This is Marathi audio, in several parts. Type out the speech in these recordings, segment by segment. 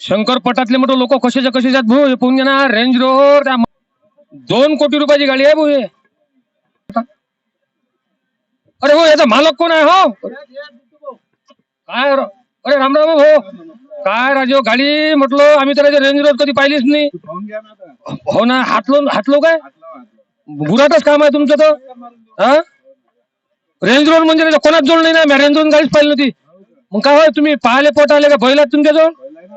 शंकरपटातले मोठे लोक कशाच्या कशाच्यात भाऊ हे पाहून घ्या ना. रेंज रोवर 2 कोटी रुपयाची गाडी आहे भाऊ हे. अरे हो याचा मालक कोण आहे हो? काय अरे रामराम हो. काय राजो गाडी म्हटलं आम्ही तर रेंज रोवर कधी पाहिलीच नाही. हो ना हातलो काय बुराटच काम आहे तुमचं तर. हा रेंज रोवर म्हणजे कोणाच जोड नाही ना. मी रेंज रोवर गाडीच पाहिली नव्हती. मग काय होय तुम्ही पाहिले पोट आले का बैलात तुमच्याजवळ?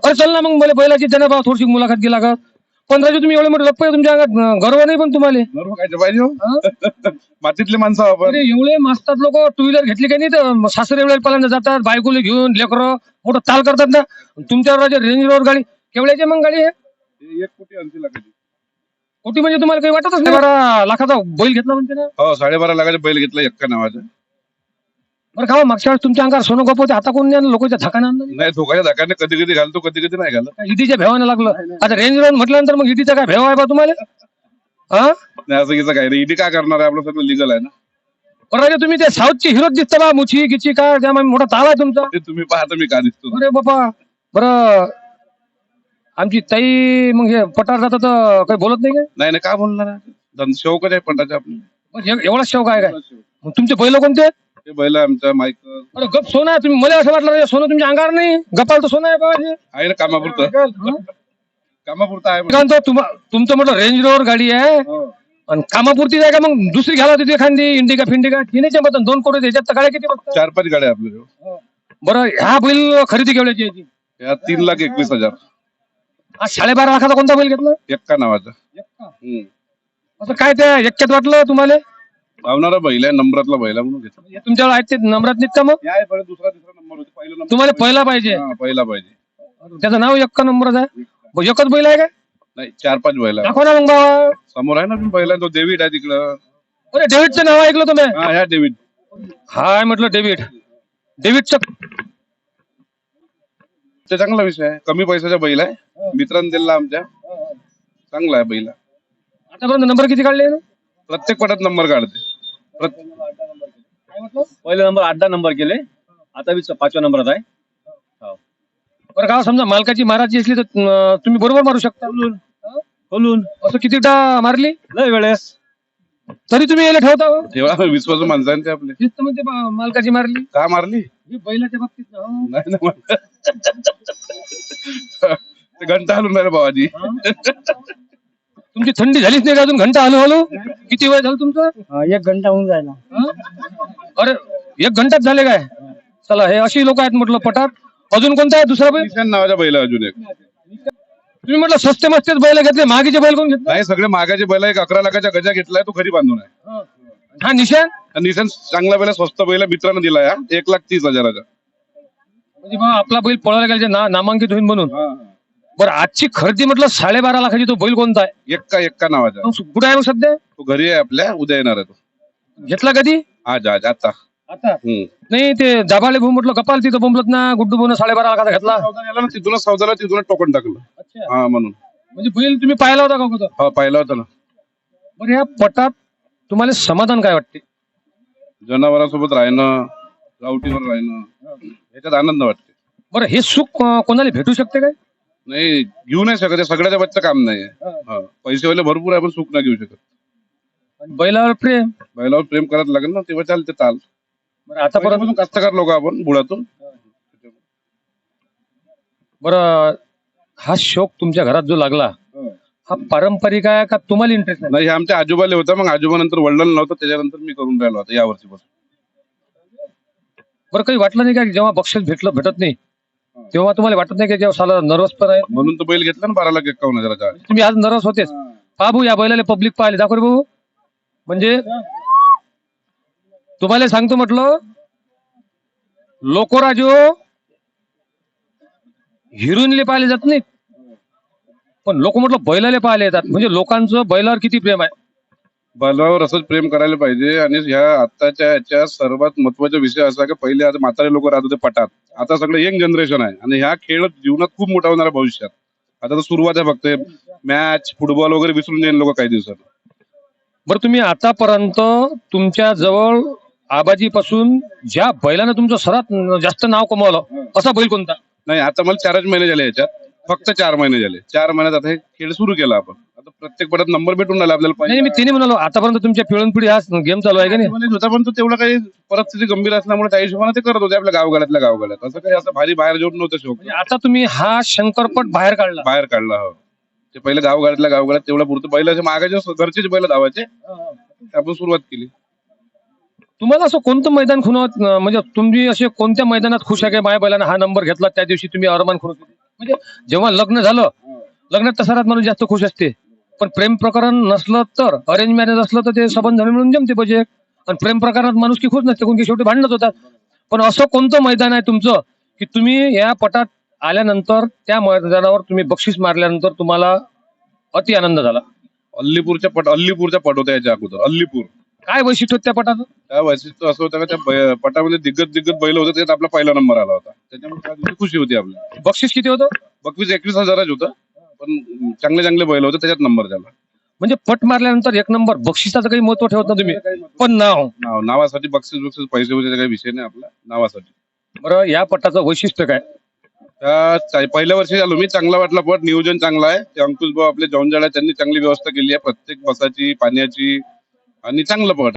अरे चल ना मग मला बैलाची त्यांना भाव थोडीशी मुलाखत गेला का. 15 तुम्ही एवढे मोठे लोक पाहिजे तुमच्या अंगात गर्व नाही पण तुम्हाला गर्व काय पाहिजे मातीतले माणसं आपण. एवढे मस्तात लोक 2 व्हीलर घेतली काही नाही तर सासरे एवढे पहिल्यांदा जातात बायकोले घेऊन लेकरं मोठं ताल करतात ना. तुमच्यावर रेंज रोवर गाडी केवढ्याची मग गाडी आहे? 1,80,00,000 लाखाची. कोटी म्हणजे तुम्हाला काही वाटतच नाही. 12 लाखाचा बैल घेतला म्हणते ना. हो 12.5 लाखाचा बैल घेतला एक्का नावाचा. बरं का मागच्या वेळेस तुमच्या अंगावर सोनं गप होते आता कोण नाही लोकांच्या धकाना नाही धोकाच्या धाकाने कधी कधी घालतो कधी कधी नाही घालत. ईडीच्या भेवानं लागलं. आता रेंज रोवर म्हटल्यानंतर मग ईडीचा काय भेव आहे बा तुम्हाला? हा नाही असं किती काय रे ईडी काय करणार आहे आपलं सगळं लिगल आहे ना. बरं तुम्ही ते साऊथची हिरोच दिसता बा मुची गिची काय त्या मोठा ताल आहे तुमचा. ते तुम्ही पाहता मी का दिसतो. अरे बाबा बरं आमची ताई मग हे पटार जातात तर काही बोलत नाही काय? नाही नाही काय बोलणार आहे शौकच आहे पंटाचे आपले. एवढा शौक आहे काय? मग तुमचे बैल कोणते? ते बैल आमच्या माईक अरे गप सोनं आहे तुम्ही. मला असं वाटलं सोनं तुमच्या अंगावर नाही. गपाल तर सोनं आहे बा हे. आहे ना कामापुरतं. कामापुरतं आहे काय म्हणतो तुमचं म्हटलं रेंज रोवर गाडी आहे आणि कामापुरती आहे का मग दुसरी घ्यायला होती एखादी इंडिका फिंडिका तिनेच्या मत 2 कोटी त्याच्यात गाड्या किती बघतात? 4-5 गाड्या आपल्या. बरं ह्या बैल खरेदी केवढ्याची याची? या 3,21,000. आज 12.5 लाखाचा कोणता बैल घेतला? एक्का नावाचा. असं काय त्या एक्क्यात वाटलं तुम्हाला? धावणारा बैल आहे नंबरातला बैल आहे म्हणून घेतला. तुमच्यावर आहेत ते नंबरात नाहीत का मग? दुसरा तिसरा नंबर होते पहिला नंबर तुम्हाला पहिला पाहिजे. पहिला पाहिजे. त्याचं नाव एक्का नंबरच आहे. एकच बैल आहे का? नाही 4-5 बैल आहे. दाखवा ना मग बाबा. समोर आहे ना पहिला तो डेव्हिड आहे तिकडं. अरे डेव्हिडचं नाव ऐकलं तुम्ही? हा ह्या डेव्हिड. हाय म्हटलं डेव्हिडचं ते चांगला विषय आहे. कमी पैशाचा बैल आहे मित्रांनी दिला आमच्या. चांगला आहे बैल. आतापर्यंत नंबर किती काढले? प्रत्येक पटात नंबर काढते. पहिले नंबर 8 नंबर केले आता 5व्या नंबरात आहे. बरं का समजा मालकाची मारायची असली तर तुम्ही बरोबर मारू शकता. बोलून असं किती मारली लय वेळेस तरी तुम्ही याला ठेवता हो? तेव्हा विश्वासू माणसं आहे ते आपले. तीच तर म्हणते मालकाची मारली. का मारली? ही बैलाच्या बाबतीत ना, हो. नाही ना ते घंटा हलून राहिलं बाबाजी. तुमची थंडी झालीच नाही का अजून? घंटा हलू किती वेळ झालं तुमचं? 1 घंटा होऊन जायला. अरे 1 घंटाच झाले काय? चला हे अशी लोक आहेत म्हटलं पटात. अजून कोणता आहे दुसरा बैल? निशान नावाचा बैल आहे अजून एक. तुम्ही म्हटलं स्वस्त मस्तेच बैल घेतले मागीचे बैल कोण घेतले? नाही सगळे मागाचे बैल आहे. 11 लाखाचा गजा घेतलाय तो घरी बांधून आहे. हा निशान निशान चांगला बैल स्वस्त बैल मित्रानं दिलाय 1,30,000चा. म्हणजे बा आपला बैल पळायला गेला नामांकित होईल म्हणून. बरं आजची खरेदी म्हटलं 12.5 लाखाची तो बैल कोणता आहे? एक्का नावाचा. कुठे आहे मग सध्या? तो घरी आहे आपल्या उद्या येणार आहे तो. घेतला कधी? आज आता नाही ते दाभाळे भाऊ म्हटलं कपाल तिथं बोंबलत ना गुड्डू भाऊ 12.5 लाखाचा घेतला. तिथूनच सौदाला तिथूनच टोकन टाकलं. हा म्हणून. म्हणजे बैल तुम्ही पाहिला होता का कुठं? हा पाहिला होता ना. बरं या पटात तुम्हाला समाधान काय वाटते? जनावरांसोबत राहणं गावठीवर राहणं याच्यात आनंद वाटते. बरं हे सुख कोणाला भेटू शकते काय? नाही घेऊ नाही शकत. सगळ्याच्या बच्चं काम नाही. पैसेवाले भरपूर आहे पण सुख नाही घेऊ शकत. बैलावर प्रेम बैलावर प्रेम करायला लागेल ना तेव्हा चालते ताल. बरं आतापर्यंत कष्टकार लोक आपण बुडातून. बरं हा शौक तुमच्या घरात जो लागला हा पारंपरिक आहे का तुम्हाला इंटरेस्ट नाही हे आमच्या आजोबाले होता मग आजोबा नंतर वडिलांना नव्हतं त्याच्यानंतर मी करून राहिलो आता या वर्षीपासून. बरं काही वाटलं नाही का जेव्हा बक्षीस भेटत नाही तेव्हा तुम्हाला वाटत नाही का जेव्हा साला नर्वस पण आहे? म्हणून तो बैल घेतला ना 12,51,000चा. तुम्ही आज नर्वस होतेच. बाबू या बैलाला पब्लिक पाहिले दाखव रे भाऊ. म्हणजे तुम्हाला सांगतो म्हटलं लोकोराजो हिरोईनले पाहिले जात नाही पण लोक म्हटलं बैलाले पाहिले येतात. म्हणजे लोकांचं बैलावर किती प्रेम आहे. बैलावर असंच प्रेम करायला पाहिजे. आणि ह्या आताच्या याच्या सर्वात महत्वाचा विषय असा की पहिले आता म्हातारे लोक राहत होते पटात. आता सगळं यंग जनरेशन आहे आणि ह्या खेळ जीवनात खूप मोठा होणार भविष्यात. आता तर सुरुवात आहे फक्त. मॅच फुटबॉल वगैरे विसरून जाईल लोक काही दिवसात. बरं तुम्ही आतापर्यंत तुमच्या जवळ आबाजी पासून ज्या बैलानं तुमचं सर्वात जास्त नाव कमावलं असा बैल कोणता? नाही आता मला 4च महिने झाले याच्यात. फक्त 4 महिने झाले. 4 महिन्यात आता हे खेळ सुरू केला आपण. आता प्रत्येक पटात नंबर भेटून राहिला आपल्याला नाही मी तिने म्हणालो आतापर्यंत तुमच्या पिढी हा गेम चालू आहे का नाही? म्हणजे होता, पण तो तेवढा काही परिस्थिती गंभीर असल्यामुळे त्या हिशोबाने ते करत होते आपल्या गावगाड्यात. असं काही असं भारी बाहेर जेवण नव्हतं शोक. म्हणजे आता तुम्ही हा शंकरपट बाहेर काढला. बाहेर काढला. हो, ते पहिले गावगाड्यात तेवढा पुरतं बैलाचे मागाचे घरचेच बैल धावायचे, आपण सुरुवात केली. तुम्हाला असं कोणतं मैदान खुणवत म्हणजे तुम्ही असे कोणत्या मैदानात खुश आहे की माझ्या बैलानं हा नंबर घेतला त्या दिवशी तुम्ही अरमान खुश होते? म्हणजे जेव्हा लग्न झालं, लग्नात तर सर्वात माणूस जास्त खुश असते, पण प्रेम प्रकरण नसलं तर अरेंज मॅरेज असलं तर ते सबंध झाले मिळून जमते पाहिजे. आणि प्रेम प्रकरणात माणूस की खुश नसते, कोण की शेवटी भांडणच होतात. पण असं कोणतं मैदान आहे तुमचं की तुम्ही या पटात आल्यानंतर त्या मैदानावर तुम्ही बक्षीस मारल्यानंतर तुम्हाला अति आनंद झाला? अल्लीपूरचा पट होता याच्या अगोदर. अल्लीपूर काय वैशिष्ट्य होतं त्या पटाचं? त्या वैशिष्ट्य असं होतं का त्या पटामध्ये दिग्गज बैल होते, त्यात आपला पहिला नंबर आला होता. त्याच्यामुळे त्या दिवशी खुशी होती आपल्याला. बक्षीस किती होतं? बक्षीस 21,000 होतं, पण चांगले बैल होते, त्याच्यात नंबर झाला. म्हणजे पट मारल्यानंतर एक नंबर बक्षिसाचं काही महत्व ठेवत ना तुम्ही, पण नावासाठी बक्षीस पैसे वगैरे काही विषय नाही आपला, नावासाठी. बरं, या पटाचं वैशिष्ट्य काय? पहिल्या वर्षी आलो मी, चांगला वाटला पट, नियोजन चांगलं आहे. ते अंकुश भाऊ आपले जॉनजाडा त्यांनी चांगली व्यवस्था केली आहे, प्रत्येक बसाची, पाण्याची, आणि चांगलं पट.